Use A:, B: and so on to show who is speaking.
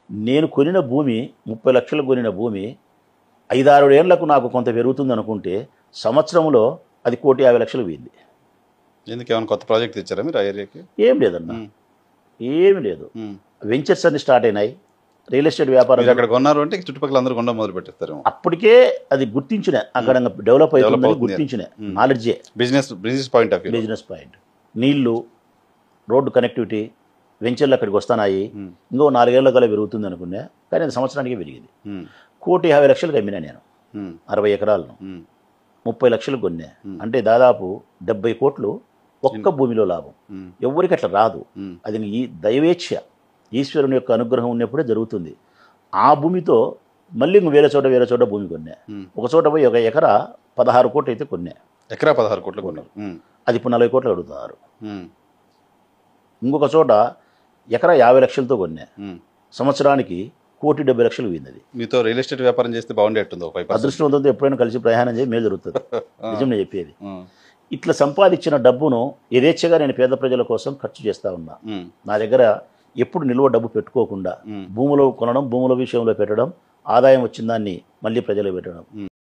A: నేను కొనిన భూమి 30 లక్షలు కొనిన భూమి 5-6 ఏళ్లకు నాకు కొంత పెరుగుతుంది అనుకుంటే సంవత్సరంలో అది 1,50,00,000 పోయింది.
B: ఎందుకు ఏమైనా కొత్త ప్రాజెక్ట్ తెచ్చారా మీరు ఆ ఏరియాకి?
A: ఏం లేదన్నా, ఏమి లేదు. వెంచర్స్ అన్ని స్టార్ట్ అయినాయి, రియల్ ఎస్టేట్ వ్యాపారం
B: అక్కడ కొన్నారు అంటే చుట్టుపక్కల అందరూ కొండ మొదలు పెట్టేస్తారు.
A: అప్పటికే అది గుర్తించిన, అక్కడ డెవలప్ అవుతుందని గుర్తించిన నాలెడ్జే.
B: Business point of view,
A: business point, నీళ్లు, రోడ్డు కనెక్టివిటీ, వెంచర్లు అక్కడికి వస్తానాయి, ఇంకో 4 ఏళ్ల కల్లా పెరుగుతుంది అనుకున్నా. కానీ అది సంవత్సరానికి పెరిగింది. 1,50,00,000 అమ్మినా నేను 60 ఎకరాలను, 30 లక్షలు కొన్నా. అంటే దాదాపు 70 కోట్లు ఒక్క భూమిలో లాభం. ఎవరికి అట్లా రాదు. అది ఈ దైవేచ్ఛ, ఈశ్వరుని యొక్క అనుగ్రహం ఉన్నప్పుడే జరుగుతుంది. ఆ భూమితో మళ్ళీ వేరే చోట భూమి కొన్నా. ఒక చోట పోయి 1 ఎకరా 16 కోట్లు అయితే కొన్నా.
B: ఎకరా 16 కోట్లు కొన్నారు.
A: అది ఇప్పుడు 40 కోట్లు అడుగుతున్నారు. ఇంకొక చోట ఎకరా 50 లక్షలతో కొన్నా. సంవత్సరానికి 1,70,00,000 పోయింది. అది
B: మీతో రియల్ ఎస్టేట్ వ్యాపారం చేస్తే బాగుండేట్టుంది.
A: అదృష్టవంతంతో ఎప్పుడైనా కలిసి ప్రయాణం చేసి మేలు జరుగుతుంది. నిజం నేను చెప్పేది. ఇట్లా సంపాదించిన డబ్బును యథేచ్ఛగా నేను పేద ప్రజల కోసం ఖర్చు చేస్తూ ఉన్నా. నా దగ్గర ఎప్పుడు నిల్వ డబ్బు పెట్టుకోకుండా భూములో కొనడం, భూముల విషయంలో పెట్టడం, ఆదాయం వచ్చిన దాన్ని మళ్ళీ ప్రజలు పెట్టడం,